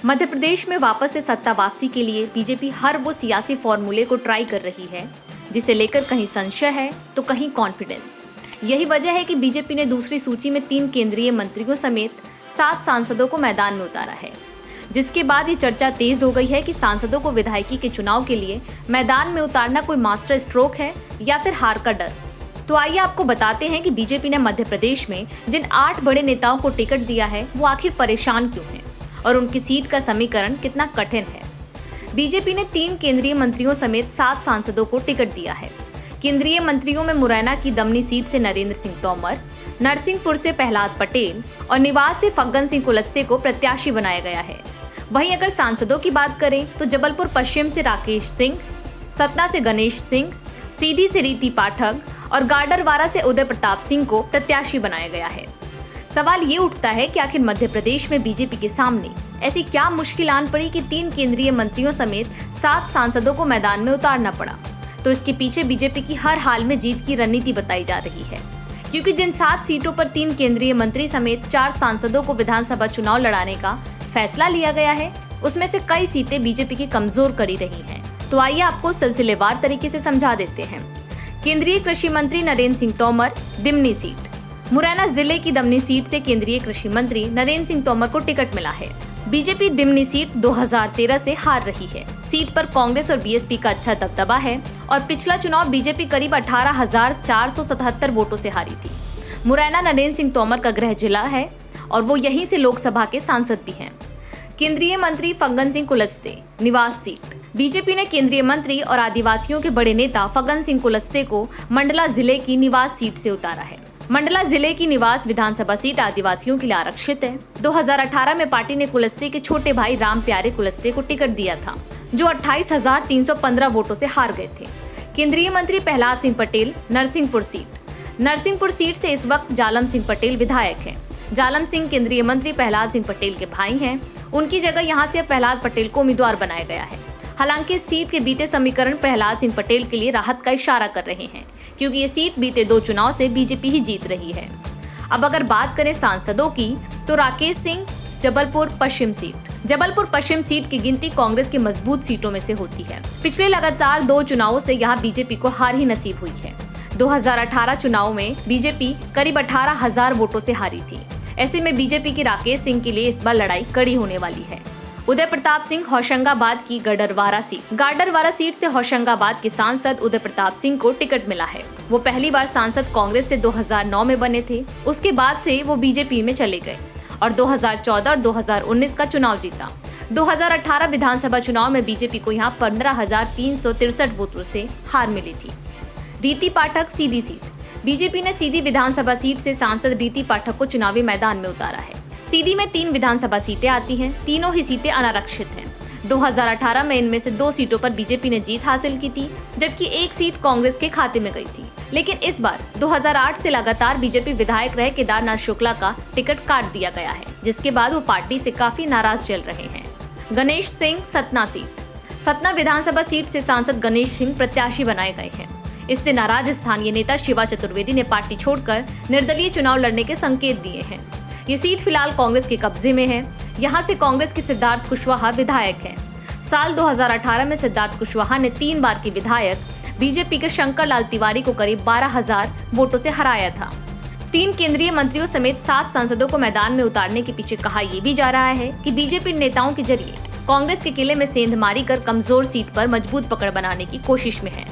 मध्य प्रदेश में वापस से सत्ता वापसी के लिए बीजेपी हर वो सियासी फॉर्मूले को ट्राई कर रही है जिसे लेकर कहीं संशय है तो कहीं कॉन्फिडेंस। यही वजह है कि बीजेपी ने दूसरी सूची में 3 केंद्रीय मंत्रियों समेत 7 सांसदों को मैदान में उतारा है, जिसके बाद ये चर्चा तेज हो गई है कि सांसदों को विधायकी के चुनाव के लिए मैदान में उतारना कोई मास्टर स्ट्रोक है या फिर हार का डर। तो आइए आपको बताते हैं कि बीजेपी ने मध्य प्रदेश में जिन 8 बड़े नेताओं को टिकट दिया है वो आखिर परेशान क्यों हैं और उनकी सीट का समीकरण कितना कठिन है। बीजेपी ने 3 केंद्रीय मंत्रियों समेत 7 सांसदों को टिकट दिया है। केंद्रीय मंत्रियों में मुरैना की दमनी सीट से नरेंद्र सिंह तोमर, नरसिंहपुर से प्रहलाद पटेल और निवास से फग्गन सिंह कुलस्ते को प्रत्याशी बनाया गया है। वहीं अगर सांसदों की बात करें तो जबलपुर पश्चिम से राकेश सिंह, सतना से गणेश सिंह, सीधी से रीति पाठक और गाडरवारा से उदय प्रताप सिंह को प्रत्याशी बनाया गया है। सवाल ये उठता है कि आखिर मध्य प्रदेश में बीजेपी के सामने ऐसी क्या मुश्किल आन पड़ी कि 3 केंद्रीय मंत्रियों समेत 7 सांसदों को मैदान में उतारना पड़ा। तो इसके पीछे बीजेपी की हर हाल में जीत की रणनीति बताई जा रही है, क्योंकि जिन 7 सीटों पर 3 केंद्रीय मंत्री समेत 4 सांसदों को विधानसभा चुनाव लड़ाने का फैसला लिया गया है, उसमें से कई सीटें बीजेपी की कमजोर करी रही हैं। तो आइए आपको सिलसिलेवार तरीके से समझा देते हैं। केंद्रीय कृषि मंत्री नरेंद्र सिंह तोमर, दिमनी सीट। मुरैना जिले की दमनी सीट से केंद्रीय कृषि मंत्री नरेंद्र सिंह तोमर को टिकट मिला है। बीजेपी दिमनी सीट 2013 से हार रही है। सीट पर कांग्रेस और बीएसपी का अच्छा दबदबा है और पिछला चुनाव बीजेपी करीब 18,477 वोटों से हारी थी। मुरैना नरेंद्र सिंह तोमर का गृह जिला है और वो यहीं से लोकसभा के सांसद भी हैं। केंद्रीय मंत्री फग्गन सिंह कुलस्ते, निवास सीट। बीजेपी ने केंद्रीय मंत्री और आदिवासियों के बड़े नेता फग्गन सिंह कुलस्ते को मंडला जिले की निवास सीट से उतारा है। मंडला जिले की निवास विधानसभा सीट आदिवासियों के लिए आरक्षित है। 2018 में पार्टी ने कुलस्ते के छोटे भाई राम प्यारे कुलस्ते को टिकट दिया था, जो 28,315 वोटों से हार गए थे। केंद्रीय मंत्री प्रहलाद सिंह पटेल, नरसिंहपुर सीट। नरसिंहपुर सीट से इस वक्त जालम सिंह पटेल विधायक हैं। जालम सिंह केंद्रीय मंत्री प्रहलाद सिंह पटेल के भाई हैं। उनकी जगह यहां से प्रहलाद पटेल को उम्मीदवार बनाया गया है। हालांकि इस सीट के बीते समीकरण प्रहलाद सिंह पटेल के लिए राहत का इशारा कर रहे हैं, क्योंकि ये सीट बीते 2 चुनाव से बीजेपी ही जीत रही है। अब अगर बात करें सांसदों की तो राकेश सिंह, जबलपुर पश्चिम सीट। जबलपुर पश्चिम सीट की गिनती कांग्रेस की मजबूत सीटों में से होती है। पिछले लगातार 2 चुनावों से यहाँ बीजेपी को हार ही नसीब हुई है। 2018 चुनाव में बीजेपी करीब 18,000 वोटों से हारी थी। ऐसे में बीजेपी की राकेश सिंह के लिए इस बार लड़ाई कड़ी होने वाली है। उदय प्रताप सिंह, होशंगाबाद की गाडरवारा सीट। गाडरवारा सीट से होशंगाबाद के सांसद उदय प्रताप सिंह को टिकट मिला है। वो पहली बार सांसद कांग्रेस से 2009 में बने थे। उसके बाद से वो बीजेपी में चले गए और 2014 और 2019 का चुनाव जीता। 2018 विधानसभा चुनाव में बीजेपी को यहाँ 15,363 वोटों से हार मिली थी। रीति पाठक, सीधी सीट। बीजेपी ने सीधी विधानसभा सीट से सांसद रीति पाठक को चुनावी मैदान में उतारा है। सीधी में 3 विधानसभा सीटें आती हैं। तीनों ही सीटें अनारक्षित हैं। 2018 में इनमें से 2 सीटों पर बीजेपी ने जीत हासिल की थी, जबकि 1 सीट कांग्रेस के खाते में गई थी। लेकिन इस बार 2008 से लगातार बीजेपी विधायक रहे केदारनाथ शुक्ला का टिकट काट दिया गया है, जिसके बाद वो पार्टी से काफी नाराज चल रहे हैं। गणेश सिंह, सतना सीट। सतना विधानसभा सीट से सांसद गणेश सिंह प्रत्याशी बनाए गए हैं। इससे नाराज स्थानीय नेता शिवा चतुर्वेदी ने पार्टी छोड़कर निर्दलीय चुनाव लड़ने के संकेत दिए हैं। ये सीट फिलहाल कांग्रेस के कब्जे में है। यहाँ से कांग्रेस के सिद्धार्थ कुशवाहा विधायक हैं। साल 2018 में सिद्धार्थ कुशवाहा ने 3 बार की विधायक बीजेपी के शंकर लाल तिवारी को करीब 12,000 वोटों से हराया था। 3 केंद्रीय मंत्रियों समेत 7 सांसदों को मैदान में उतारने के पीछे कहा यह भी जा रहा है कि बीजेपी नेताओं के जरिए कांग्रेस के किले में सेंध मारी कर कमजोर सीट पर मजबूत पकड़ बनाने की कोशिश में है।